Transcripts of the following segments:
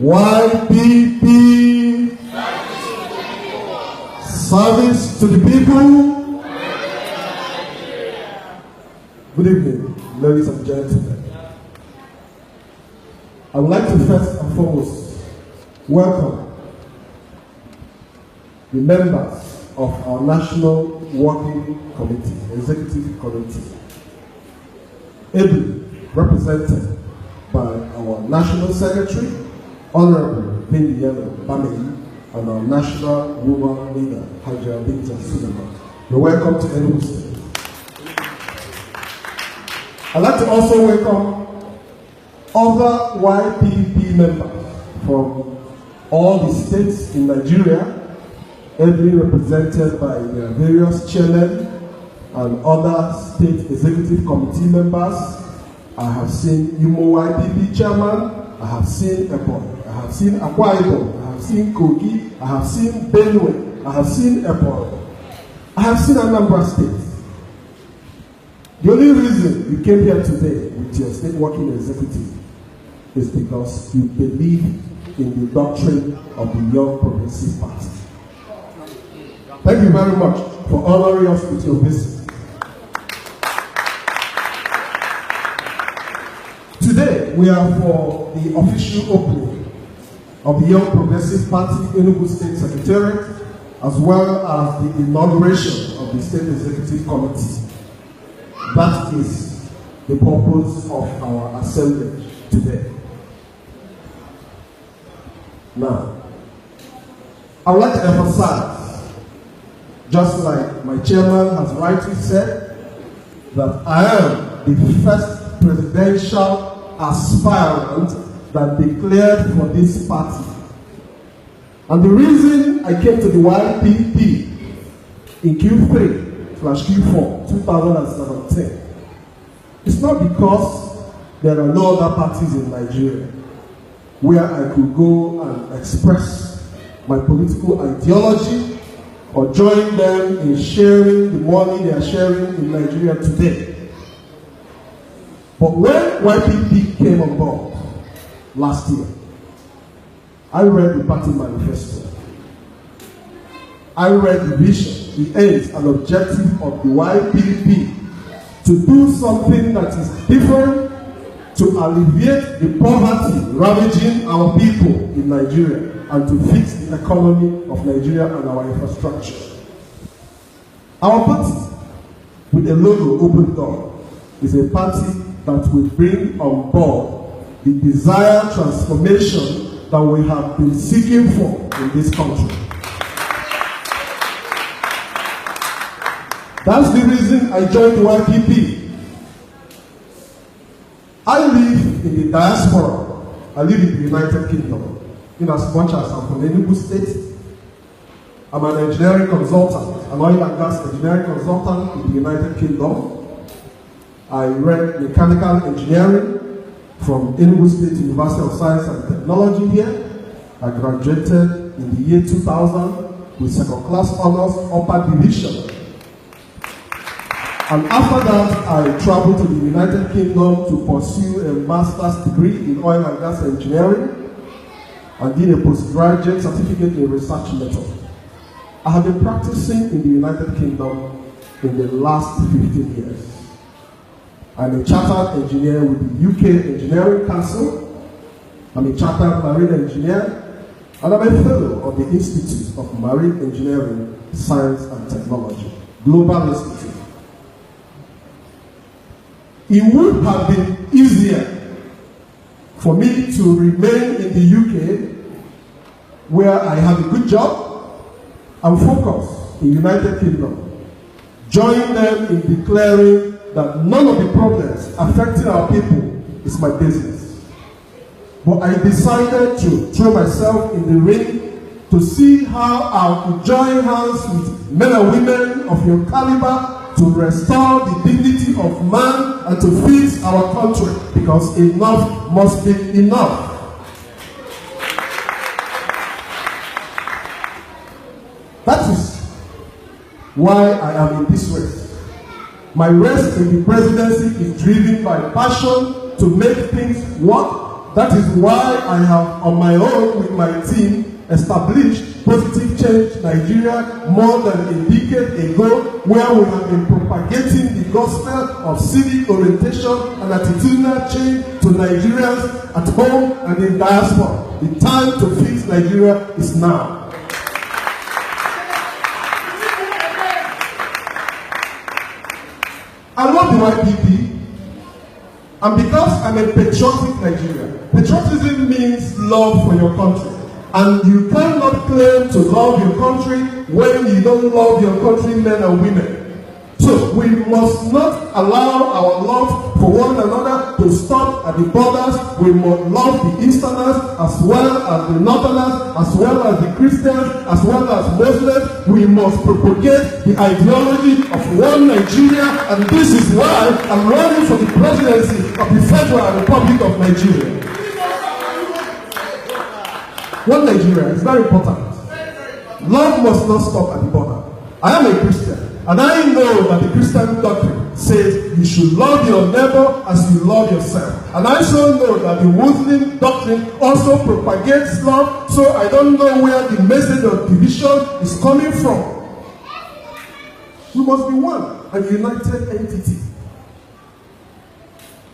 YPP, service to the people. Good evening, ladies and gentlemen. I would like to first and foremost welcome the members of our National Working Committee, Executive Committee, ably represented by our National Secretary, Honorable Bindiano Bamei, and our National Woman Leader, Hajia Binta Suleiman. You're welcome to Enugu State. I'd like to also welcome other YPP members from all the states in Nigeria, ably represented by their various chairmen and other state executive committee members. I have seen Imo YPP chairman, I have seen Ebonyi, I have seen Akwa Ibom, I have seen Kogi, I have seen Benue, I have seen Ebonyi, I have seen Anambra State. The only reason you came here today with your state working executive is because you believe in the doctrine of the Young Progressive Party. Thank you very much for honoring us with your visit. Today, we are for the official opening of the Young Progressive Party Enugu State Secretariat, as well as the inauguration of the State Executive Committee. That is the purpose of our assemblage today. Now, I would like to emphasize, just like my chairman has rightly said, that I am the first presidential aspirant that declared for this party. And the reason I came to the YPP in Q3/Q4 2017 is not because there are no other parties in Nigeria where I could go and express my political ideology or join them in sharing the money they are sharing in Nigeria today. But when YPP came on board last year, I read the party manifesto. I read the vision, the aims and objective of the YPP to do something that is different, to alleviate the poverty ravaging our people in Nigeria and to fix the economy of Nigeria and our infrastructure. Our party, with a logo, Open Door, is a party that will bring on board the desired transformation that we have been seeking for in this country. That's the reason I joined the YPP. I live in the diaspora. I live in the United Kingdom. In as much as I'm from Enugu State, I'm an engineering consultant, an oil and gas engineering consultant in the United Kingdom. I read mechanical engineering from Enugu State University of Science and Technology here. I graduated in the year 2000 with second-class honors, upper division. And after that, I traveled to the United Kingdom to pursue a master's degree in oil and gas engineering and did a postgraduate certificate in research method. I have been practicing in the United Kingdom in the last 15 years. I'm a chartered engineer with the UK Engineering Council. I'm a chartered marine engineer, and I'm a fellow of the Institute of Marine Engineering, Science and Technology, Global Institute. It would have been easier for me to remain in the UK, where I have a good job, and focus in the United Kingdom. Join them in declaring that none of the problems affecting our people is my business. But I decided to throw myself in the ring to see how I could join hands with men and women of your caliber to restore the dignity of man and to fix our country, because enough must be enough. That is why I am in this race. My race in the presidency is driven by passion to make things work, That is why I have, on my own, with my team, established Positive Change Nigeria more than a decade ago, where we have been propagating the gospel of civic orientation and attitudinal change to Nigerians at home and in diaspora. The time to fix Nigeria is now. I love the YPP, and because I'm a patriotic Nigerian, patriotism means love for your country. And you cannot claim to love your country when you don't love your countrymen and women. So we must not allow our love for one another to stop at the borders. We must love the Easterners as well as the Northerners, as well as the Christians, as well as Muslims. We must propagate the ideology of one Nigeria, and this is why I'm running for the presidency of the Federal Republic of Nigeria. One Nigeria is very important. Love must not stop at the border. I am a Christian, and I know that the Christian doctrine says you should love your neighbor as you love yourself. And I also know that the Muslim doctrine also propagates love, so I don't know where the message of division is coming from. We must be one, a united entity.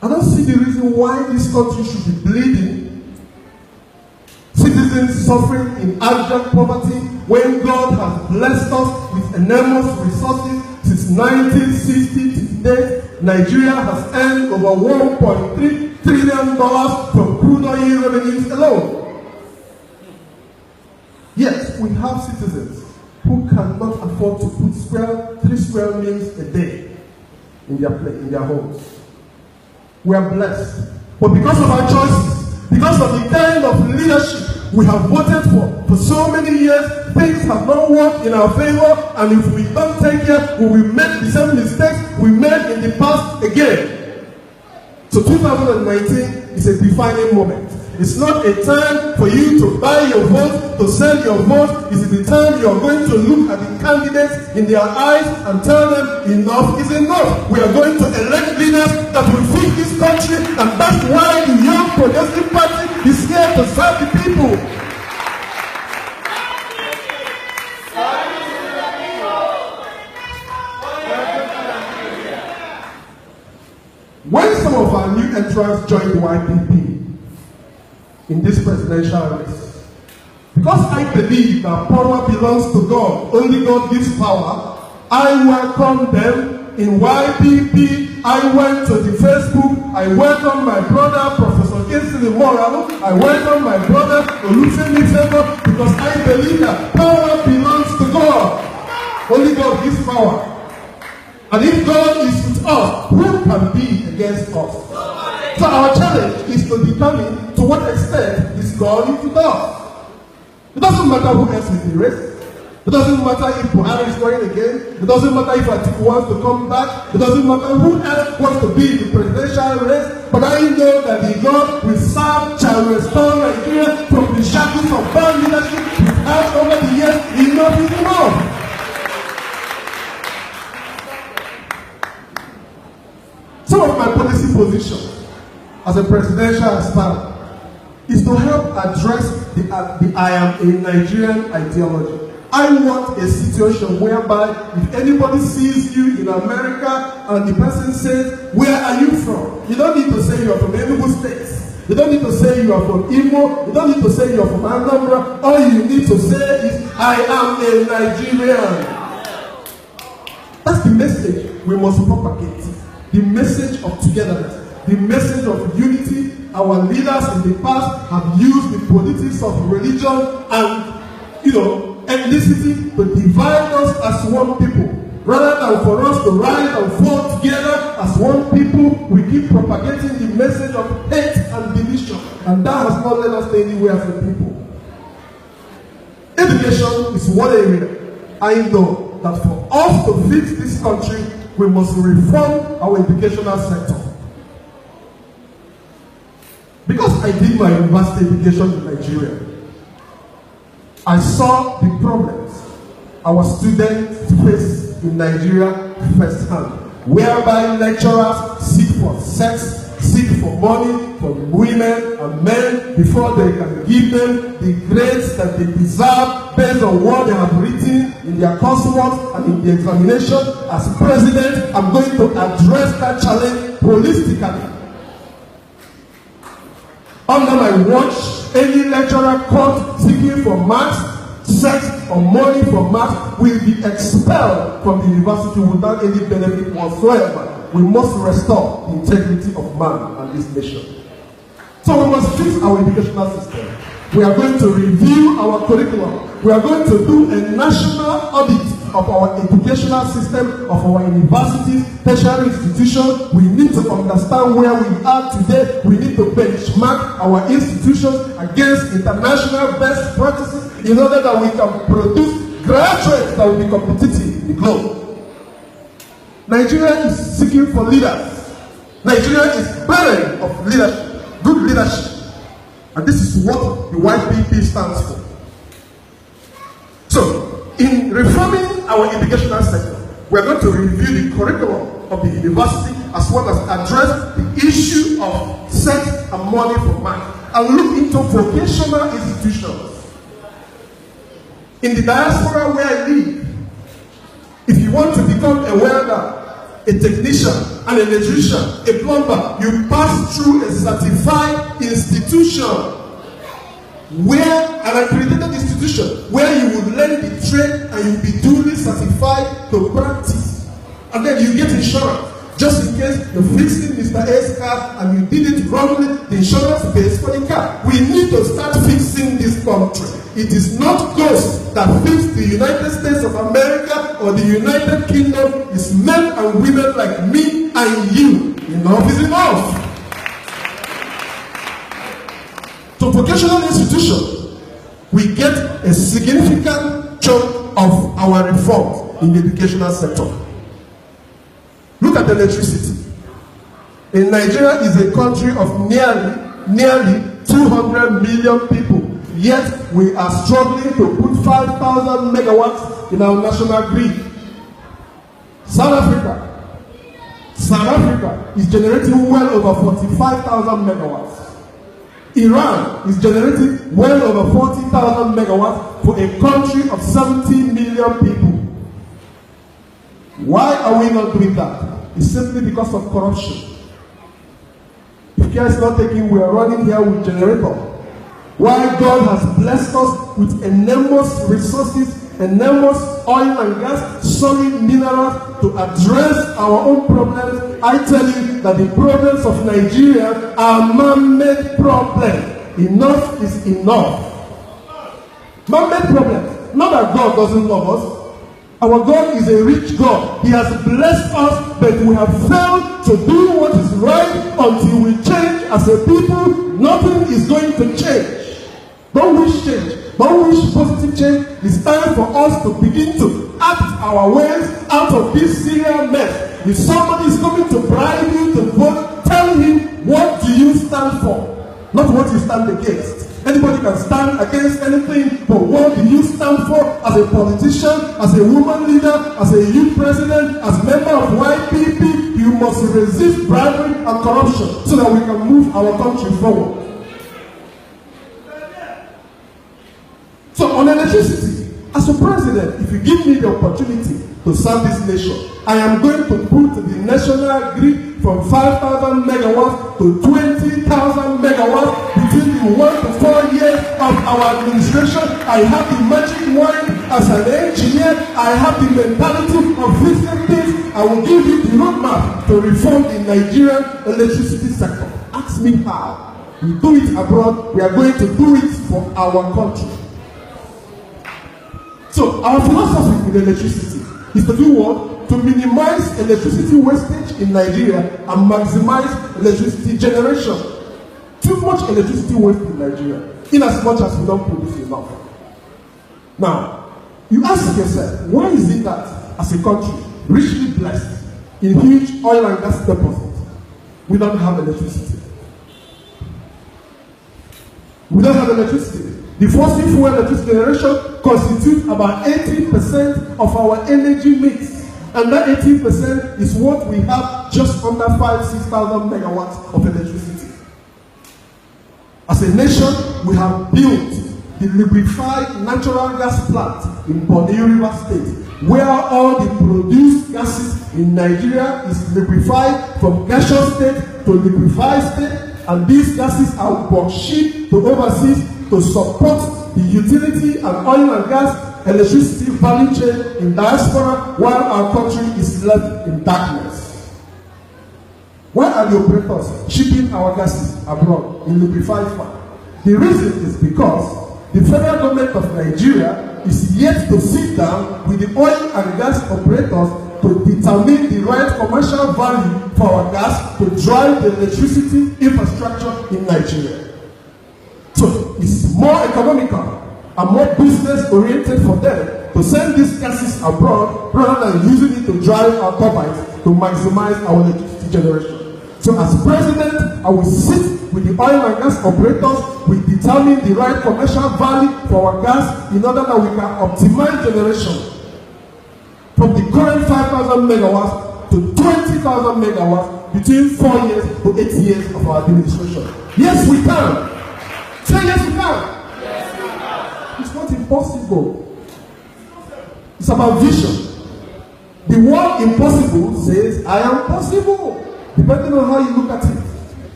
I don't see the reason why this country should be bleeding. Citizens suffering in abject poverty when God has blessed us with enormous resources since 1960 to today. Nigeria has earned over $1.3 trillion from crude oil revenues alone. Yet we have citizens who cannot afford to put 3 square meals a day in their homes. We are blessed, but because of our choices, because of the kind of leadership we have voted for so many years, things have not worked in our favor, and if we don't take care, we will make the same mistakes we made in the past again. So 2019 is a defining moment. It's not a time for you to buy your vote, to sell your vote. It's the time you are going to look at the candidates in their eyes and tell them enough is enough. We are going to elect leaders that will fix this country, and that's why the Young Progressive Party is here to serve the people. When some of our new entrants joined the YPP in this presidential race, because I believe that power belongs to God, only God gives power, I welcome them in YPP. I went to the Facebook, I welcome my brother, Professor Kingsley Moralo, I welcome my brother, Olufemi Favour, because I believe that power belongs to God. Only God gives power. And if God is with us, who can be against us? So our challenge is to determine to what extent is God with us. It doesn't matter who else is in the race. It doesn't matter if Buhari is going again. It doesn't matter if Atiku wants to come back. It doesn't matter who else wants to be in the presidential race. But I know that the God we serve shall restore Nigeria from the shackles of bad leadership we've had over the years. Enough is enough. Some of my policy positions as a presidential aspirant is to help address the I am a Nigerian ideology. I want a situation whereby if anybody sees you in America and the person says, where are you from? You don't need to say you are from Enugu State. You don't need to say you are from Imo. You don't need to say you are from Anambra. All you need to say is, I am a Nigerian. That's the message we must propagate. The message of togetherness. The message of unity. Our leaders in the past have used the politics of religion and, ethnicity to divide us as one people. Rather than for us to rise and fall together as one people, we keep propagating the message of hate and division. And that has not led us anywhere as a people. Education is one area I know that for us to fix this country, we must reform our educational sector. Because I did my university education in Nigeria, I saw the problems our students face in Nigeria firsthand, whereby lecturers seek for sex seek for money from women and men before they can give them the grades that they deserve based on what they have written in their coursework and in the examination. As president, I'm going to address that challenge holistically. Under my watch, any lecturer caught seeking for marks, sex, or money for marks will be expelled from the university without any benefit whatsoever. We must restore the integrity of man and this nation. So we must fix our educational system. We are going to review our curriculum. We are going to do a national audit of our educational system, of our universities, tertiary institutions. We need to understand where we are today. We need to benchmark our institutions against international best practices in order that we can produce graduates that will be competitive in the globe. Nigeria is seeking for leaders. Nigeria is barren of leadership, good leadership. And this is what the YPP stands for. So, in reforming our educational sector, we are going to review the curriculum of the university as well as address the issue of sex and money for man, and look into vocational institutions. In the diaspora where I live, if you want to become a welder, a technician, an electrician, a plumber, you pass through a certified institution where, an accredited institution, where you would learn the trade and you'll be duly certified to practice. And then you get insurance. Just in case you're fixing Mr. A's car and you did it wrongly, the insurance pays for the car. We need to start fixing this country. It is not ghosts that fix the United States of America or the United Kingdom. It's men and women like me and you. Enough is enough. So vocational institutions, we get a significant chunk of our reforms in the educational sector. Look at electricity. In Nigeria is a country of nearly 200 million people. Yet we are struggling to put 5,000 megawatts in our national grid. South Africa is generating well over 45,000 megawatts. Iran is generating well over 40,000 megawatts for a country of 70 million people. Why are we not doing that? It's simply because of corruption. If care is not taken, we are running here with generators. While God has blessed us with enormous resources, enormous oil and gas, solid minerals to address our own problems, I tell you that the problems of Nigeria are man-made problems. Enough is enough. Man-made problems. Not that God doesn't love us. Our God is a rich God. He has blessed us, but we have failed to do what is right until we change as a people. Nothing is going to change. Don't wish change. Don't wish positive change. It's time for us to begin to act our ways out of this serious mess. If somebody is coming to bribe you to vote, tell him, what do you stand for? Not what you stand against. Anybody can stand against anything, but what do you stand for as a politician, as a woman leader, as a youth president, as member of YPP? You must resist bribery and corruption so that we can move our country forward. So on electricity, as a president, if you give me the opportunity to serve this nation, I am going to put the national grid from 5,000 megawatts to 20,000 megawatts between the 1 to 4 years of our administration. I have the magic wand as an engineer. I have the mentality of fixing things. I will give you the roadmap to reform the Nigerian electricity sector. Ask me how. We do it abroad. We are going to do it for our country. So our philosophy with electricity is to do what? To minimize electricity wastage in Nigeria and maximize electricity generation. Too much electricity waste in Nigeria, in as much as we don't produce enough. Now, you ask yourself, why is it that as a country richly blessed in huge oil and gas deposits, we don't have electricity? We don't have electricity. The fossil fuel electricity generation constitutes about 80% of our energy mix. And that 18% is what we have just under 6,000 megawatts of electricity. As a nation, we have built the liquefied natural gas plant in Bonny River State, where all the produced gases in Nigeria is liquefied from gaseous state to liquefied state, and these gases are shipped to overseas to support the utility and oil and gas electricity value chain in diaspora, while our country is left in darkness. Why are the operators shipping our gases abroad in liquefied form? The reason is because the federal government of Nigeria is yet to sit down with the oil and gas operators to determine the right commercial value for our gas to drive the electricity infrastructure in Nigeria. So it's more economical and more business oriented for them to send these gases abroad rather than using it to drive our turbines to maximize our electricity generation. So as president, I will sit with the oil and gas operators, we determine the right commercial value for our gas in order that we can optimize generation from the current 5,000 megawatts to 20,000 megawatts between 4 years to 8 years of our administration. Yes, we can. Say yes, we can. Yes, we can. It's not impossible. It's about vision. The word impossible says, I am possible, depending on how you look at it.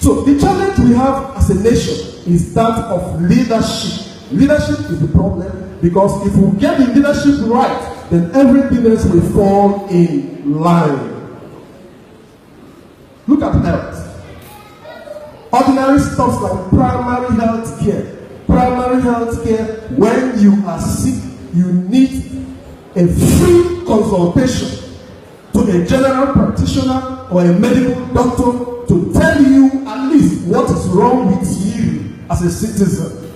So the challenge we have as a nation is that of leadership. Leadership is the problem, because if we get the leadership right, then everything else will fall in line. Look at health. Ordinary stuff like primary health care. Primary health care, when you are sick, you need a free consultation to a general practitioner or a medical doctor to tell you at least what is wrong with you as a citizen.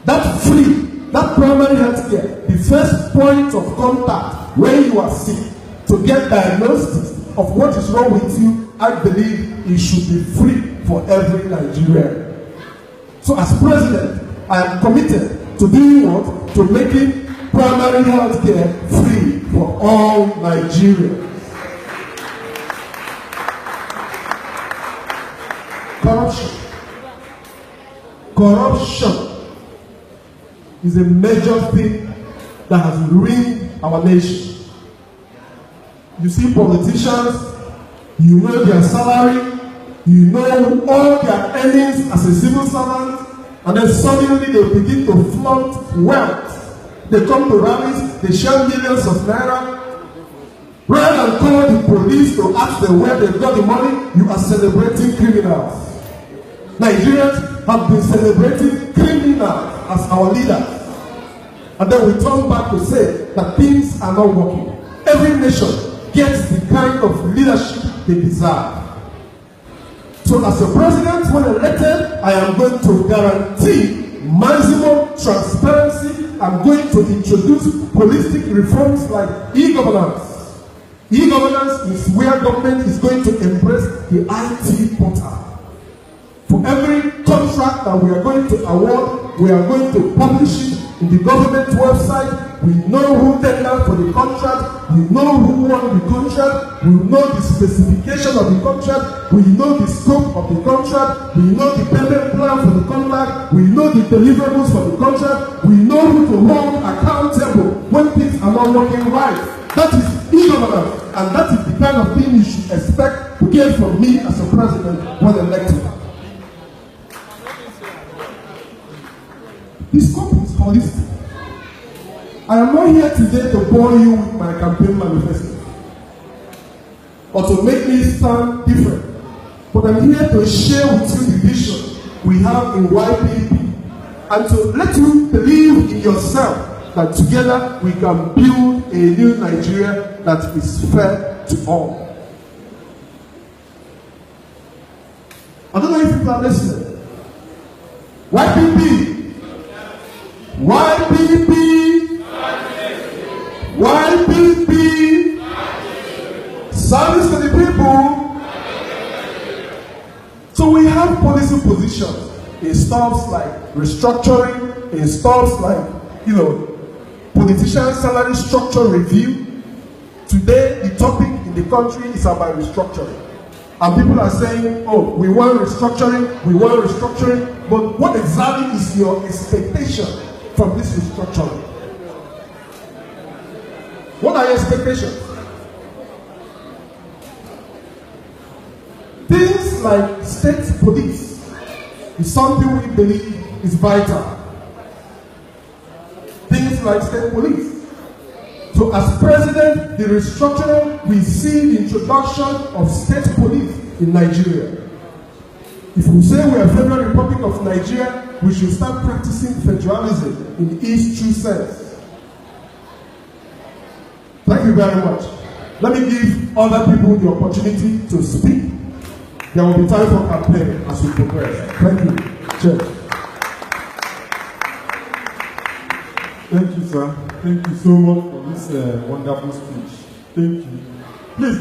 That primary health care, the first point of contact when you are sick to get diagnosis of what is wrong with you, I believe it should be free for every Nigerian. So as president, I am committed to doing what? To making primary health care free for all Nigerians. Corruption is a major thing that has ruined our nation. You see politicians, you know their salary, you know all their earnings as a civil servant, and then suddenly they begin to flaunt wealth. They come to rallies, they share millions of naira. Rather than call the police to ask them where they got the money, you are celebrating criminals. Nigerians have been celebrating criminals as our leaders. And then we turn back to say that things are not working. Every nation gets the kind of leadership they deserve. So as a president, when elected, I am going to guarantee maximum transparency. I'm going to introduce holistic reforms like e-governance. E-governance is where government is going to embrace the IT portal. For every contract that we are going to award, we are going to publish it in the government website. We know who tendered for the contract, we know who won the contract, we know the specification of the contract, we know the scope of the contract, we know the payment plan for the contract, we know the deliverables for the contract, we know who to hold accountable when things are not working right. That is e-governance, and that is the kind of thing you should expect to get from me as a president when elected. The scope is holistic. I am not here today to bore you with my campaign manifesto or to make me sound different, but I'm here to share with you the vision we have in YPP and to let you believe in yourself that together we can build a new Nigeria that is fair to all. I don't know if people are listening. YPP! YPP! YPP! Service to the people! So we have policy positions in stuff like restructuring, in stuff like, politician salary structure review, Today, the topic in the country is about restructuring. And people are saying, oh, we want restructuring, but what exactly is your expectation from this restructuring? What are your expectations? Things like state police is something we believe is vital. Things like state police. So as president, the restructuring will see the introduction of state police in Nigeria. If we say we are Federal Republic of Nigeria, we should start practicing federalism in its true sense. Thank you very much. Let me give other people the opportunity to speak. There will be time for campaign as we progress. Thank you. Chair. Thank you, sir. Thank you so much for this wonderful speech. Thank you. Please,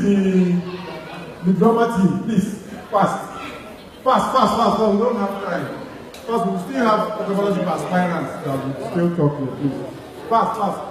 the drama team, please, fast. We don't have time. Because we still have technology aspirants that will still talk here, please. Fast.